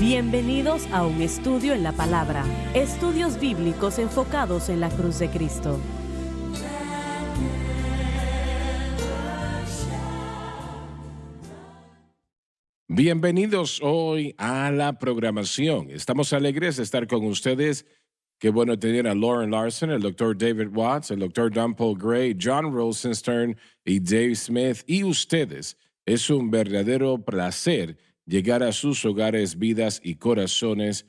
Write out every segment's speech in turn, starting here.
Bienvenidos a un estudio en la palabra, estudios bíblicos enfocados en la cruz de Cristo. Bienvenidos hoy a la programación. Estamos alegres de estar con ustedes. Qué bueno tener a Lauren Larson, el Dr. David Watts, el Dr. Don Paul Gray, John Rosenstern y Dave Smith y ustedes. Es un verdadero placer llegar a sus hogares, vidas y corazones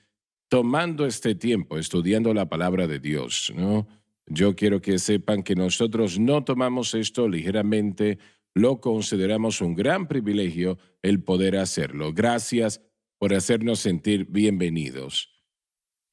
tomando este tiempo, estudiando la palabra de Dios, ¿no? Yo quiero que sepan que nosotros no tomamos esto ligeramente, lo consideramos un gran privilegio el poder hacerlo. Gracias por hacernos sentir bienvenidos.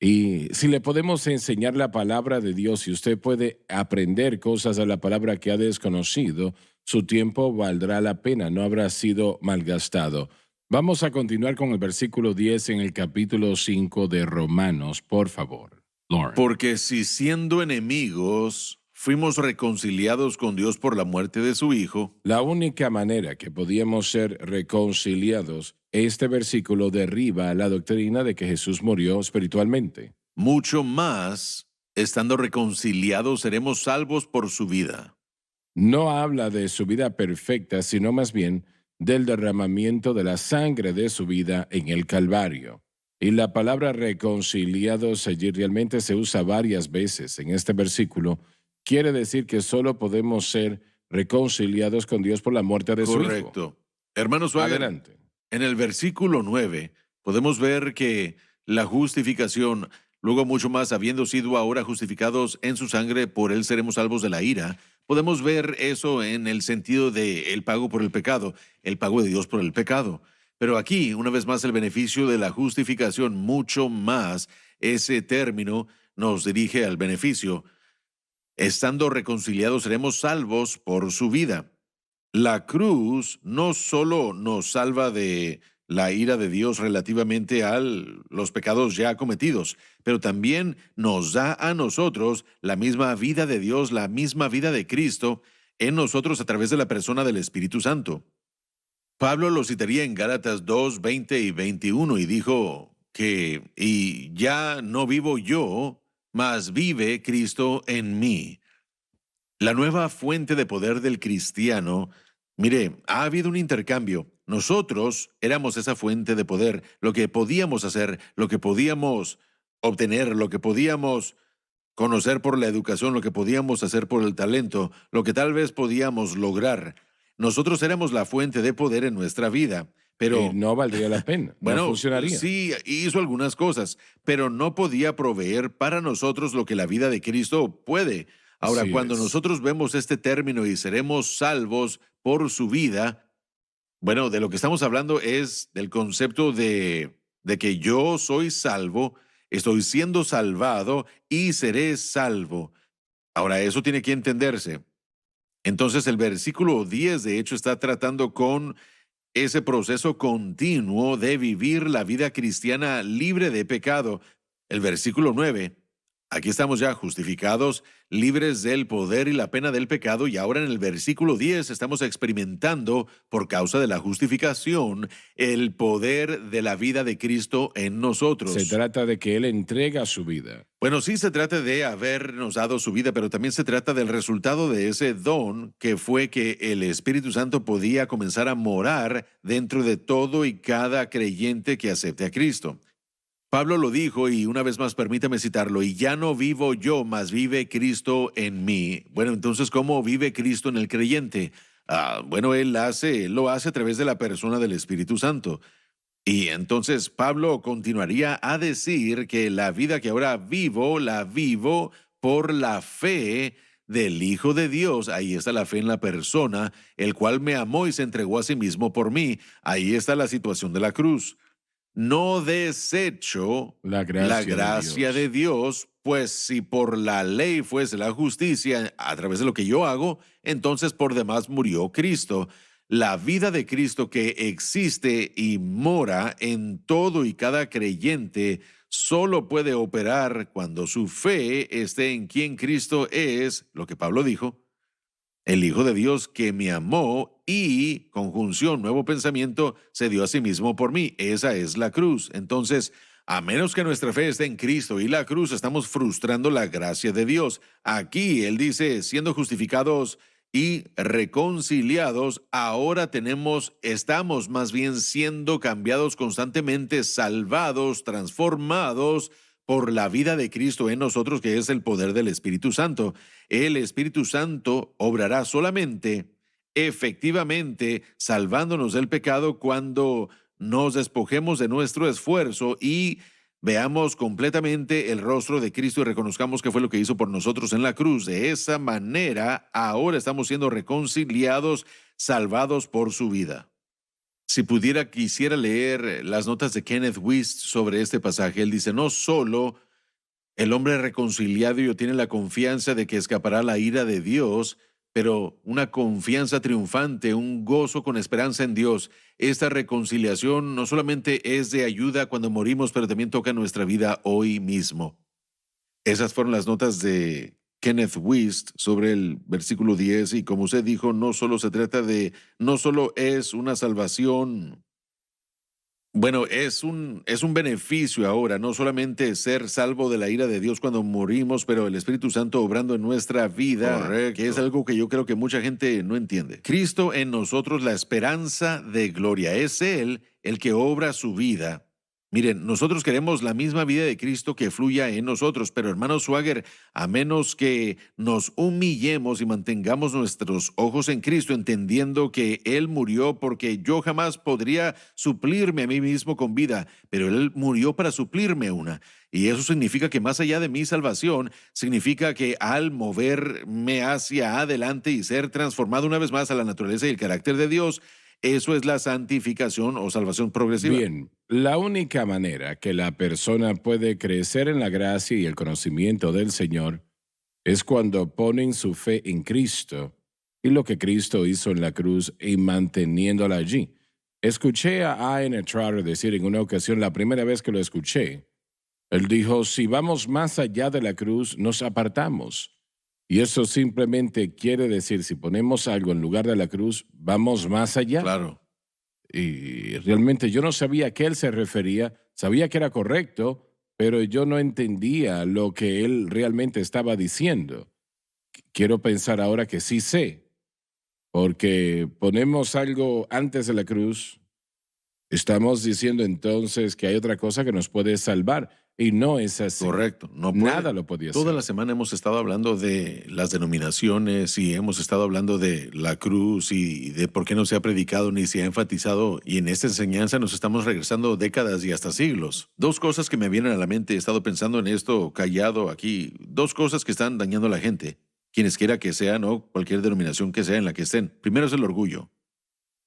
Y si le podemos enseñar la palabra de Dios y usted puede aprender cosas de la palabra que ha desconocido, su tiempo valdrá la pena, no habrá sido malgastado. Vamos a continuar con el versículo 10 en el capítulo 5 de Romanos, por favor. Lauren. Porque si siendo enemigos fuimos reconciliados con Dios por la muerte de su Hijo, La única manera que podíamos ser reconciliados, este versículo derriba la doctrina de que Jesús murió espiritualmente. mucho más, estando reconciliados, seremos salvos por su vida. No habla de su vida perfecta, sino más bien del derramamiento de la sangre de su vida en el Calvario. Y la palabra reconciliados allí realmente se usa varias veces en este versículo. Quiere decir que solo podemos ser reconciliados con Dios por la muerte de su Hijo. Correcto. Hermano Swagger, Adelante. en el versículo 9 podemos ver que la justificación, luego mucho más, habiendo sido ahora justificados en su sangre, por él seremos salvos de la ira. Podemos ver eso en el sentido de el pago por el pecado, el pago de Dios por el pecado. Pero aquí, una vez más, el beneficio de la justificación, mucho más, ese término nos dirige al beneficio. Estando reconciliados seremos salvos por su vida. La cruz no solo nos salva de la ira de Dios relativamente a los pecados ya cometidos, pero también nos da a nosotros la misma vida de Dios, la misma vida de Cristo en nosotros a través de la persona del Espíritu Santo. Pablo lo citaría en Gálatas 2, 20 y 21 y dijo que, y ya no vivo yo, mas vive Cristo en mí. La nueva fuente de poder del cristiano, mire, ha habido un intercambio. Nosotros éramos esa fuente de poder, lo que podíamos hacer, lo que podíamos obtener, lo que podíamos conocer por la educación, lo que podíamos hacer por el talento, lo que tal vez podíamos lograr. Nosotros éramos la fuente de poder en nuestra vida, pero No valdría la pena, no bueno, funcionaría. sí, hizo algunas cosas, pero no podía proveer para nosotros lo que la vida de Cristo puede. Ahora, Así cuando es. nosotros vemos este término y seremos salvos por su vida, bueno, de lo que estamos hablando es del concepto de que yo soy salvo, estoy siendo salvado y seré salvo. Ahora, eso tiene que entenderse. Entonces, el versículo 10, de hecho, está tratando con ese proceso continuo de vivir la vida cristiana libre de pecado. El versículo 9, aquí estamos ya justificados, libres del poder y la pena del pecado, y ahora en el versículo 10 estamos experimentando, por causa de la justificación, el poder de la vida de Cristo en nosotros. Se trata de que Él entrega su vida. Bueno, sí se trata de habernos dado su vida, pero también se trata del resultado de ese don que fue que el Espíritu Santo podía comenzar a morar dentro de todo y cada creyente que acepte a Cristo. Pablo lo dijo y una vez más permítame citarlo, y ya no vivo yo, mas vive Cristo en mí. Bueno, entonces, ¿cómo vive Cristo en el creyente? Bueno, Él lo hace a través de la persona del Espíritu Santo. Y entonces Pablo continuaría a decir que la vida que ahora vivo, la vivo por la fe del Hijo de Dios. Ahí está la fe en la persona, el cual me amó y se entregó a sí mismo por mí. Ahí está la situación de la cruz. No desecho La la gracia gracia de de Dios, pues si por la ley fuese la justicia a través de lo que yo hago, entonces por demás murió Cristo. La vida de Cristo que existe y mora en todo y cada creyente solo puede operar cuando su fe esté en quien Cristo es, lo que Pablo dijo, El Hijo de Dios que me amó y, conjunción, nuevo pensamiento, se dio a sí mismo por mí. Esa es la cruz. Entonces, a menos que nuestra fe esté en Cristo y la cruz, estamos frustrando la gracia de Dios. Aquí Él dice, siendo justificados y reconciliados, ahora estamos más bien siendo cambiados constantemente, salvados, transformados por la vida de Cristo en nosotros, que es el poder del Espíritu Santo. El Espíritu Santo obrará solamente, efectivamente, salvándonos del pecado cuando nos despojemos de nuestro esfuerzo y veamos completamente el rostro de Cristo y reconozcamos que fue lo que hizo por nosotros en la cruz. De esa manera, ahora estamos siendo reconciliados, salvados por su vida. Si pudiera, quisiera leer las notas de Kenneth Wuest sobre este pasaje. Él dice, no solo el hombre reconciliado tiene la confianza de que escapará la ira de Dios, pero una confianza triunfante, un gozo con esperanza en Dios. Esta reconciliación no solamente es de ayuda cuando morimos, pero también toca nuestra vida hoy mismo. Esas fueron las notas de Kenneth Wuest sobre el versículo 10, y como usted dijo, no solo es una salvación. Bueno, es un beneficio ahora, no solamente ser salvo de la ira de Dios cuando morimos, pero el Espíritu Santo obrando en nuestra vida. Correcto. Que es algo que yo creo que mucha gente no entiende. Cristo en nosotros, la esperanza de gloria. Es Él el que obra su vida. Miren, nosotros queremos la misma vida de Cristo que fluya en nosotros, pero hermano Swagger, a menos que nos humillemos y mantengamos nuestros ojos en Cristo, entendiendo que Él murió porque yo jamás podría suplirme a mí mismo con vida, pero Él murió para suplirme una. Y eso significa que más allá de mi salvación, significa que al moverme hacia adelante y ser transformado una vez más a la naturaleza y el carácter de Dios, eso es la santificación o salvación progresiva. Bien, la única manera que la persona puede crecer en la gracia y el conocimiento del Señor es cuando ponen su fe en Cristo y lo que Cristo hizo en la cruz y manteniéndola allí. Escuché a Ian Trotter decir en una ocasión, la primera vez que lo escuché, él dijo, si vamos más allá de la cruz, nos apartamos. Y eso simplemente quiere decir, si ponemos algo en lugar de la cruz, vamos más allá. Claro. Y realmente yo no sabía a qué él se refería, sabía que era correcto, pero yo no entendía lo que él realmente estaba diciendo. Quiero pensar ahora que sí sé, porque ponemos algo antes de la cruz, estamos diciendo entonces que hay otra cosa que nos puede salvar. Y no es así. Correcto. No puede. Nada lo podía hacer. Toda la semana hemos estado hablando de las denominaciones y hemos estado hablando de la cruz y de por qué no se ha predicado ni se ha enfatizado. Y en esta enseñanza nos estamos regresando décadas y hasta siglos. Dos cosas que me vienen a la mente. He estado pensando en esto callado aquí. Dos cosas que están dañando a la gente. Quienes quiera que sean o cualquier denominación que sea en la que estén. Primero es el orgullo.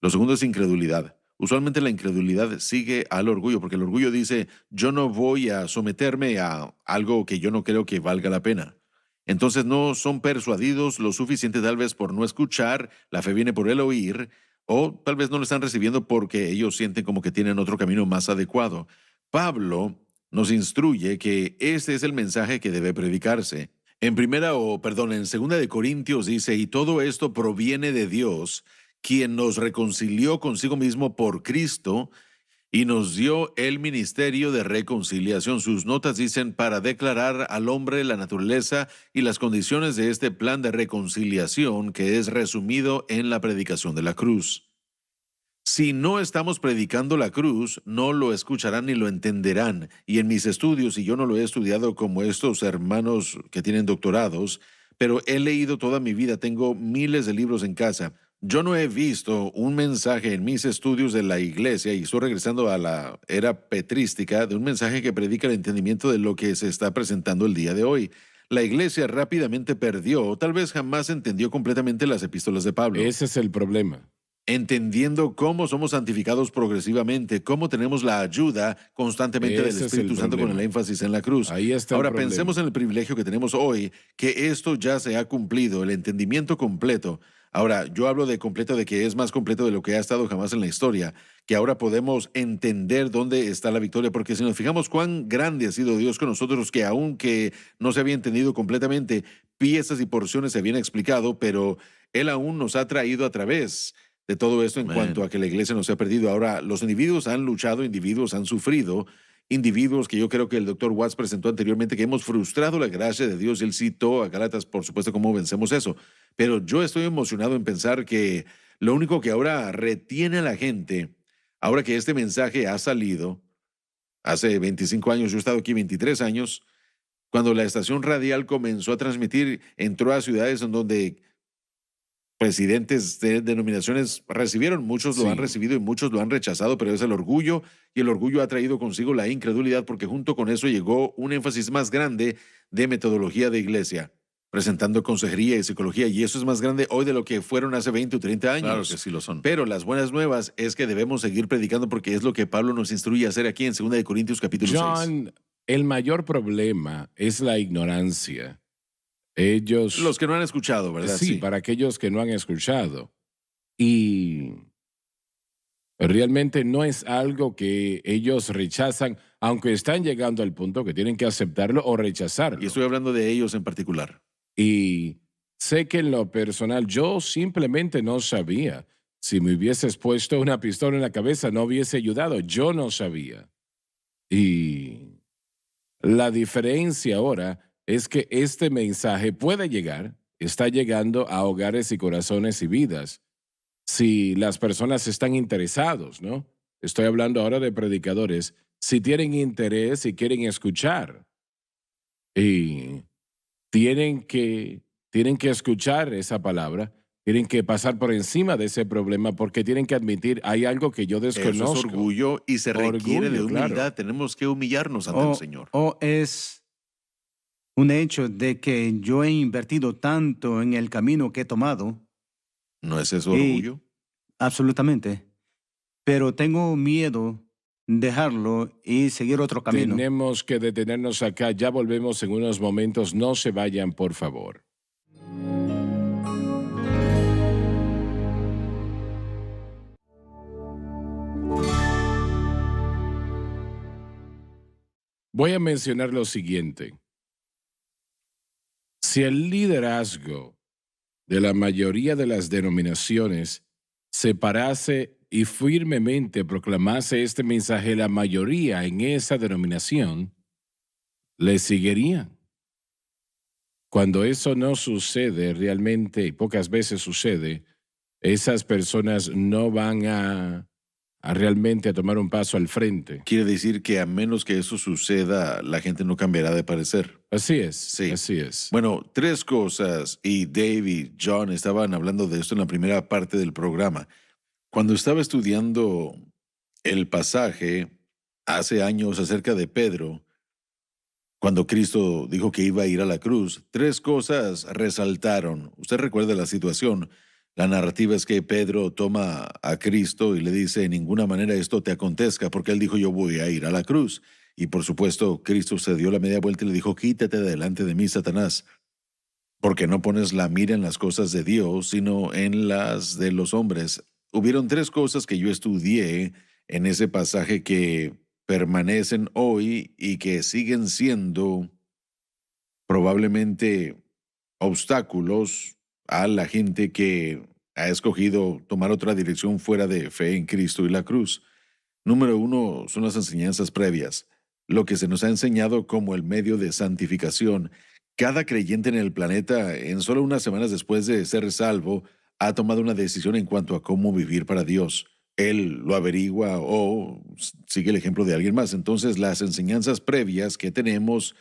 Lo segundo es incredulidad. Usualmente la incredulidad sigue al orgullo, porque el orgullo dice, yo no voy a someterme a algo que yo no creo que valga la pena. Entonces no son persuadidos lo suficiente tal vez por no escuchar, la fe viene por el oír, o tal vez no lo están recibiendo porque ellos sienten como que tienen otro camino más adecuado. Pablo nos instruye que este es el mensaje que debe predicarse. En segunda de Corintios dice, y todo esto proviene de Dios, quien nos reconcilió consigo mismo por Cristo y nos dio el ministerio de reconciliación. Sus notas dicen, para declarar al hombre la naturaleza y las condiciones de este plan de reconciliación que es resumido en la predicación de la cruz. Si no estamos predicando la cruz, no lo escucharán ni lo entenderán. Y en mis estudios, y yo no lo he estudiado como estos hermanos que tienen doctorados, pero he leído toda mi vida, tengo miles de libros en casa. Yo no he visto un mensaje en mis estudios de la iglesia, y estoy regresando a la era petrística, de un mensaje que predica el entendimiento de lo que se está presentando el día de hoy. La iglesia rápidamente perdió, o tal vez jamás entendió completamente las epístolas de Pablo. Ese es el problema. Entendiendo cómo somos santificados progresivamente, cómo tenemos la ayuda constantemente del Espíritu Santo con el énfasis en la cruz. Ahí está Ahora el problema. pensemos en el privilegio que tenemos hoy, que esto ya se ha cumplido, el entendimiento completo. Ahora, yo hablo de completo, de que es más completo de lo que ha estado jamás en la historia, que ahora podemos entender dónde está la victoria, porque si nos fijamos cuán grande ha sido Dios con nosotros, que aunque no se había entendido completamente, piezas y porciones se habían explicado, pero Él aún nos ha traído a través de todo esto en cuanto a que la iglesia no se ha perdido. Ahora, los individuos han luchado, individuos han sufrido, individuos que yo creo que el doctor Watts presentó anteriormente, que hemos frustrado la gracia de Dios. Él citó a Gálatas, por supuesto, cómo vencemos eso. Pero yo estoy emocionado en pensar que lo único que ahora retiene a la gente, ahora que este mensaje ha salido, hace 25 años, yo he estado aquí 23 años, cuando la estación radial comenzó a transmitir, entró a ciudades en donde presidentes de denominaciones recibieron, muchos lo han recibido y muchos lo han rechazado, pero es el orgullo, y el orgullo ha traído consigo la incredulidad, porque junto con eso llegó un énfasis más grande de metodología de iglesia, presentando consejería y psicología, y eso es más grande hoy de lo que fueron hace 20 o 30 años. Claro que sí lo son. Pero las buenas nuevas es que debemos seguir predicando, porque es lo que Pablo nos instruye a hacer aquí en 2 Corintios capítulo 6. John, el mayor problema es la ignorancia. Ellos... Los que no han escuchado, ¿verdad? Sí, para aquellos que no han escuchado. Y realmente no es algo que ellos rechazan, aunque están llegando al punto que tienen que aceptarlo o rechazarlo. Y estoy hablando de ellos en particular. Y sé que en lo personal yo simplemente no sabía. Si me hubieses puesto una pistola en la cabeza no hubiese ayudado. Yo no sabía. Y la diferencia ahora es que este mensaje puede llegar, está llegando a hogares y corazones y vidas. Si las personas están interesados, ¿no? Estoy hablando ahora de predicadores. Si tienen interés y quieren escuchar. Y tienen que escuchar esa palabra, tienen que pasar por encima de ese problema porque tienen que admitir, hay algo que yo desconozco. Eso es orgullo y se requiere de humildad. Claro. Tenemos que humillarnos ante el Señor. O es un hecho de que yo he invertido tanto en el camino que he tomado. ¿No es eso orgullo? Absolutamente. Pero tengo miedo dejarlo y seguir otro camino. Tenemos que detenernos acá. Ya volvemos en unos momentos. No se vayan, por favor. Voy a mencionar lo siguiente. Si el liderazgo de la mayoría de las denominaciones se parase y firmemente proclamase este mensaje, la mayoría en esa denominación le seguirían. Cuando eso no sucede realmente, y pocas veces sucede, esas personas no van a realmente a tomar un paso al frente. Quiere decir que a menos que eso suceda, la gente no cambiará de parecer. Así es, Sí. así es. Bueno, 3 cosas, y Dave y John estaban hablando de esto en la primera parte del programa. Cuando estaba estudiando el pasaje hace años acerca de Pedro, cuando Cristo dijo que iba a ir a la cruz, 3 cosas resaltaron. Usted recuerda la situación. La narrativa es que Pedro toma a Cristo y le dice, en ninguna manera esto te acontezca, porque él dijo, yo voy a ir a la cruz. Y por supuesto, Cristo se dio la media vuelta y le dijo, quítate de delante de mí, Satanás, porque no pones la mira en las cosas de Dios, sino en las de los hombres. Hubieron 3 cosas que yo estudié en ese pasaje que permanecen hoy y que siguen siendo probablemente obstáculos a la gente que ha escogido tomar otra dirección fuera de fe en Cristo y la cruz. Número 1 son las enseñanzas previas, lo que se nos ha enseñado como el medio de santificación. Cada creyente en el planeta, en solo unas semanas después de ser salvo, ha tomado una decisión en cuanto a cómo vivir para Dios. Él lo averigua o sigue el ejemplo de alguien más. Entonces, las enseñanzas previas que tenemos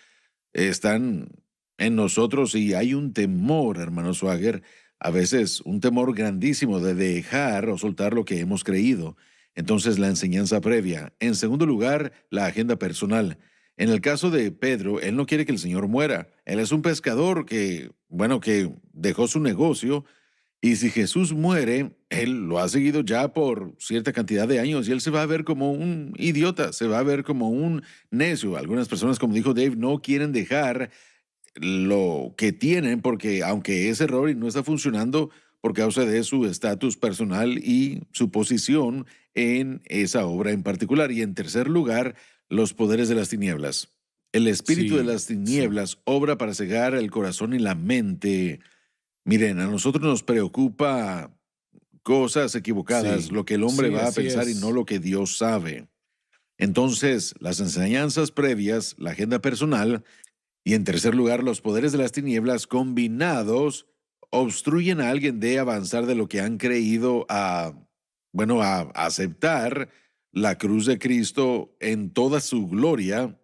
están en nosotros y hay un temor, hermano Swagger, a veces un temor grandísimo de dejar o soltar lo que hemos creído. Entonces, la enseñanza previa. En segundo lugar, la agenda personal. En el caso de Pedro, él no quiere que el Señor muera. Él es un pescador que dejó su negocio. Y si Jesús muere, él lo ha seguido ya por cierta cantidad de años y él se va a ver como un idiota, se va a ver como un necio. Algunas personas, como dijo Dave, no quieren dejar lo que tienen porque aunque es error y no está funcionando por causa de su estatus personal y su posición en esa obra en particular. Y en tercer lugar, los poderes de las tinieblas. El espíritu de las tinieblas obra para cegar el corazón y la mente Miren, a nosotros nos preocupa cosas equivocadas, Sí, lo que el hombre sí, va a así pensar y no es. lo que Dios sabe. Entonces, las enseñanzas previas, la agenda personal y, en tercer lugar, los poderes de las tinieblas combinados obstruyen a alguien de avanzar de lo que han creído a aceptar la cruz de Cristo en toda su gloria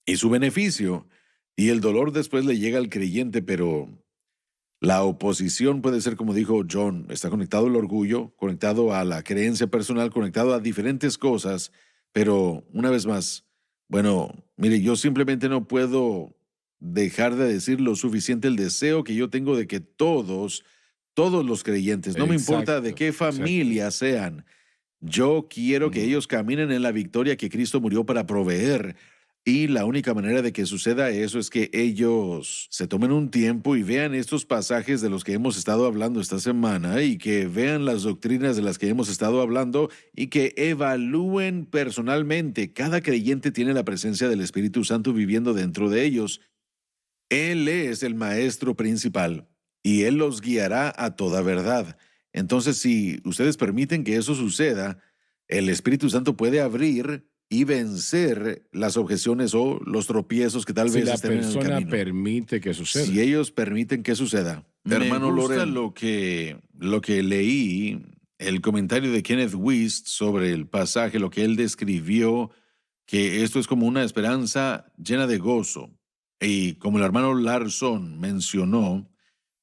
y su beneficio. Y el dolor después le llega al creyente, pero la oposición puede ser, como dijo John, está conectado al orgullo, conectado a la creencia personal, conectado a diferentes cosas, pero una vez más, bueno, mire, yo simplemente no puedo dejar de decir lo suficiente el deseo que yo tengo de que todos los creyentes, no me importa de Exacto, qué exacto. familia sean, yo quiero que Ujú. ellos caminen en la victoria que Cristo murió para proveer. Y la única manera de que suceda eso es que ellos se tomen un tiempo y vean estos pasajes de los que hemos estado hablando esta semana y que vean las doctrinas de las que hemos estado hablando y que evalúen personalmente. Cada creyente tiene la presencia del Espíritu Santo viviendo dentro de ellos. Él es el maestro principal y Él los guiará a toda verdad. Entonces, si ustedes permiten que eso suceda, el Espíritu Santo puede abrir y vencer las objeciones o los tropiezos que tal Si vez la estén en el persona camino. permite que Si suceda. ellos permiten que suceda. Me Hermano gusta Loren, lo que leí, el comentario de Kenneth Wuest sobre el pasaje, lo que él describió, que esto es como una esperanza llena de gozo. Y como el hermano Larson mencionó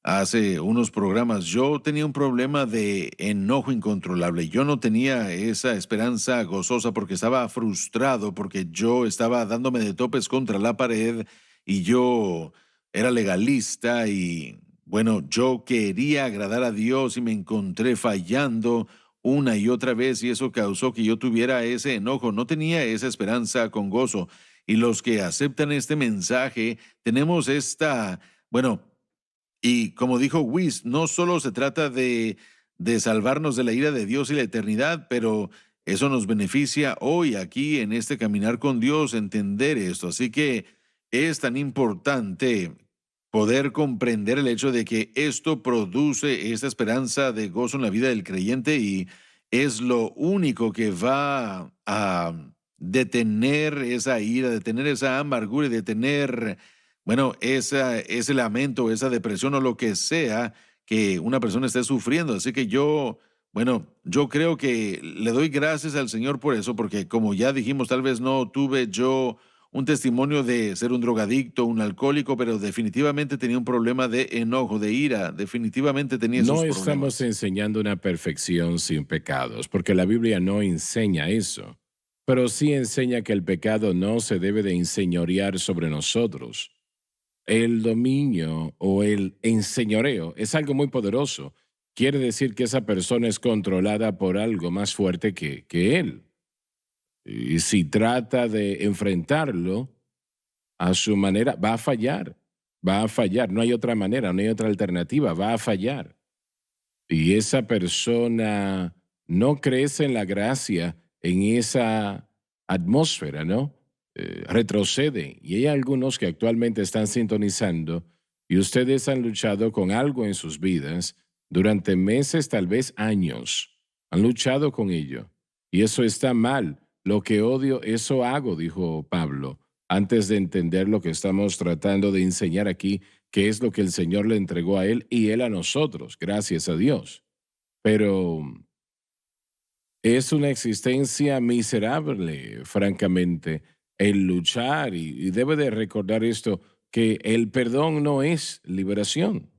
hace unos programas, yo tenía un problema de enojo incontrolable. Yo no tenía esa esperanza gozosa porque estaba frustrado, porque yo estaba dándome de topes contra la pared y yo era legalista y bueno, yo quería agradar a Dios y me encontré fallando una y otra vez y eso causó que yo tuviera ese enojo. No tenía esa esperanza con gozo. Y los que aceptan este mensaje, tenemos bueno, y como dijo Whis, no solo se trata de salvarnos de la ira de Dios y la eternidad, pero eso nos beneficia hoy aquí en este caminar con Dios, entender esto. Así que es tan importante poder comprender el hecho de que esto produce esta esperanza de gozo en la vida del creyente y es lo único que va a detener esa ira, detener esa amargura y detener ese lamento, esa depresión o lo que sea que una persona esté sufriendo. Así que yo creo que le doy gracias al Señor por eso, porque como ya dijimos, tal vez no tuve yo un testimonio de ser un drogadicto, un alcohólico, pero definitivamente tenía un problema de enojo, de ira, definitivamente tenía no esos estamos problemas. enseñando una perfección sin pecados, porque la Biblia no enseña eso, pero sí enseña que el pecado no se debe de enseñorear sobre nosotros. El dominio o el enseñoreo es algo muy poderoso. Quiere decir que esa persona es controlada por algo más fuerte que él. Y si trata de enfrentarlo a su manera, va a fallar. Va a fallar. No hay otra manera, no hay otra alternativa. Va a fallar. Y esa persona no crece en la gracia, en esa atmósfera, ¿no? Retrocede. Y hay algunos que actualmente están sintonizando y ustedes han luchado con algo en sus vidas durante meses, tal vez años. Han luchado con ello. Y eso está mal. Lo que odio, eso hago, dijo Pablo, antes de entender lo que estamos tratando de enseñar aquí, que es lo que el Señor le entregó a él y él a nosotros, gracias a Dios. Pero es una existencia miserable, francamente, el luchar y debe de recordar esto, que el perdón no es liberación.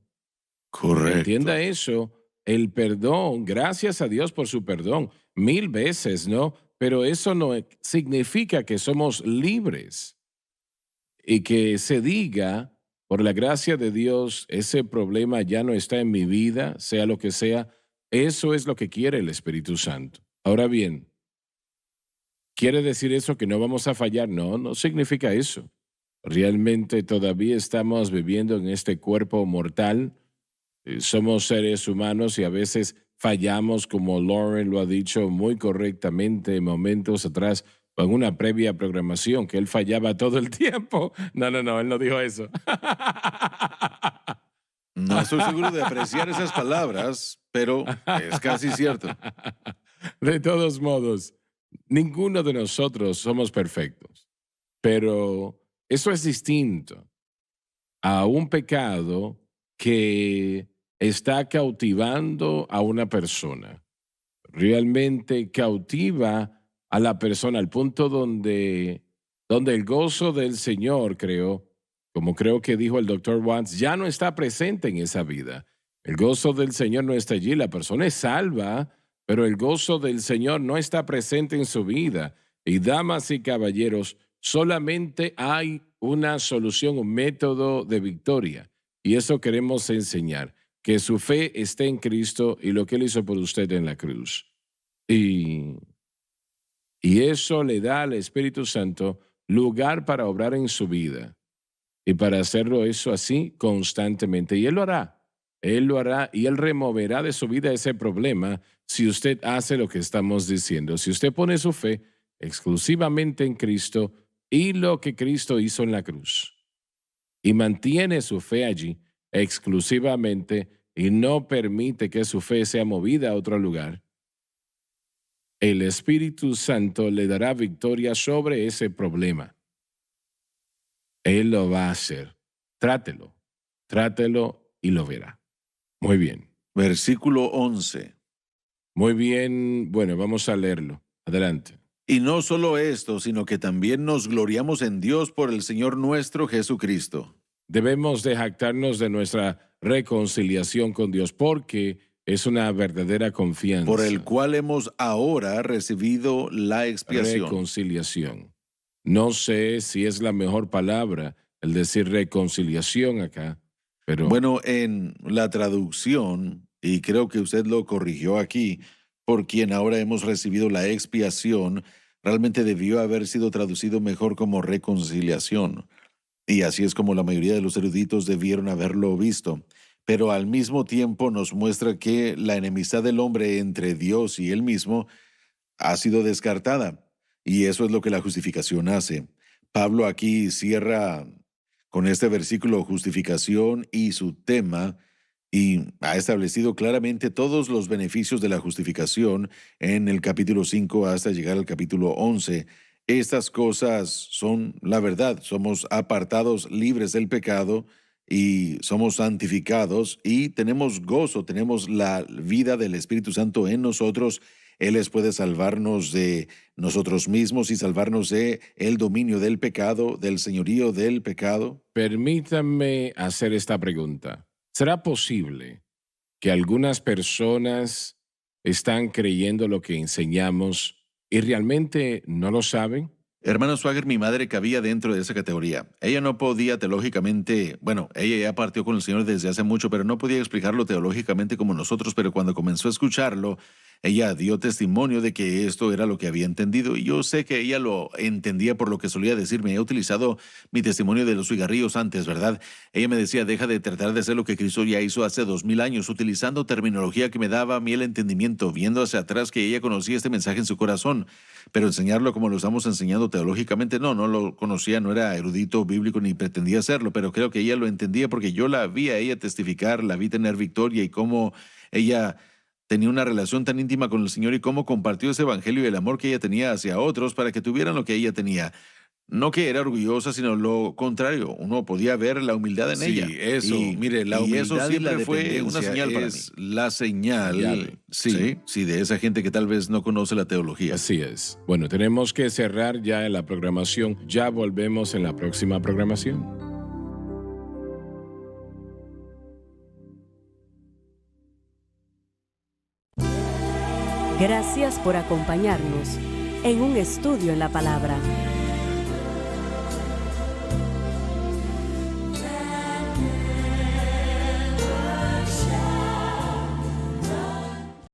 Entienda Correcto. eso, el perdón, gracias a Dios por su perdón, mil veces, ¿no? Pero eso no significa que somos libres y que se diga, por la gracia de Dios, ese problema ya no está en mi vida, sea lo que sea, eso es lo que quiere el Espíritu Santo. Ahora bien, ¿quiere decir eso que no vamos a fallar? No, no significa eso. Realmente todavía estamos viviendo en este cuerpo mortal, somos seres humanos y a veces fallamos, como Lauren lo ha dicho muy correctamente momentos atrás, en una previa programación, que él fallaba todo el tiempo. No, no, no, él no dijo eso. No estoy seguro de apreciar esas palabras, pero es casi cierto. De todos modos, ninguno de nosotros somos perfectos, pero eso es distinto a un pecado que está cautivando a una persona. Realmente cautiva a la persona al punto donde el gozo del Señor, como creo que dijo el doctor Watts, ya no está presente en esa vida. El gozo del Señor no está allí. La persona es salva, pero el gozo del Señor no está presente en su vida. Y damas y caballeros, solamente hay una solución, un método de victoria. Y eso queremos enseñar, que su fe esté en Cristo y lo que Él hizo por usted en la cruz. Y, y eso le da al Espíritu Santo lugar para obrar en su vida. Y para hacerlo eso así constantemente. Y Él lo hará. Él lo hará y Él removerá de su vida ese problema si usted hace lo que estamos diciendo. Si usted pone su fe exclusivamente en Cristo y lo que Cristo hizo en la cruz. Y mantiene su fe allí exclusivamente y no permite que su fe sea movida a otro lugar, el Espíritu Santo le dará victoria sobre ese problema. Él lo va a hacer. Trátelo y lo verá. Muy bien. Versículo 11. Muy bien. Bueno, vamos a leerlo. Adelante. Y no solo esto, sino que también nos gloriamos en Dios por el Señor nuestro Jesucristo. Debemos de jactarnos de nuestra reconciliación con Dios porque es una verdadera confianza. Por el cual hemos ahora recibido la expiación. Reconciliación. No sé si es la mejor palabra el decir reconciliación acá, pero... Bueno, en la traducción, y creo que usted lo corrigió aquí, por quien ahora hemos recibido la expiación, realmente debió haber sido traducido mejor como reconciliación. Y así es como la mayoría de los eruditos debieron haberlo visto. Pero al mismo tiempo nos muestra que la enemistad del hombre entre Dios y él mismo ha sido descartada. Y eso es lo que la justificación hace. Pablo aquí cierra con este versículo justificación y su tema, y ha establecido claramente todos los beneficios de la justificación en el capítulo 5 hasta llegar al capítulo 11. Estas cosas son la verdad. Somos apartados, libres del pecado, y somos santificados, y tenemos gozo, tenemos la vida del Espíritu Santo en nosotros. Él puede salvarnos de nosotros mismos y salvarnos de el dominio del pecado, del señorío del pecado. Permítanme hacer esta pregunta. ¿Será posible que algunas personas están creyendo lo que enseñamos y realmente no lo saben? Hermano Swagger, mi madre cabía dentro de esa categoría. Ella no podía teológicamente, bueno, ella ya partió con el Señor desde hace mucho, pero no podía explicarlo teológicamente como nosotros, pero cuando comenzó a escucharlo, ella dio testimonio de que esto era lo que había entendido, y yo sé que ella lo entendía por lo que solía decirme. He utilizado mi testimonio de los cigarrillos antes, ¿verdad? Ella me decía, deja de tratar de hacer lo que Cristo ya hizo hace 2000 años, utilizando terminología que me daba a mí el entendimiento, viendo hacia atrás que ella conocía este mensaje en su corazón, pero enseñarlo como lo estamos enseñando teológicamente, no lo conocía, no era erudito bíblico ni pretendía hacerlo, pero creo que ella lo entendía porque yo la vi a ella testificar, la vi tener victoria, y cómo ella tenía una relación tan íntima con el Señor y cómo compartió ese evangelio y el amor que ella tenía hacia otros para que tuvieran lo que ella tenía. No que era orgullosa, sino lo contrario. Uno podía ver la humildad en ella. Sí, eso. Mire, la humildad eso siempre y la fue una señal para mí. La señal, sí, de esa gente que tal vez no conoce la teología. Así es. Bueno, tenemos que cerrar ya la programación. Ya volvemos en la próxima programación. Gracias por acompañarnos en un estudio en la palabra.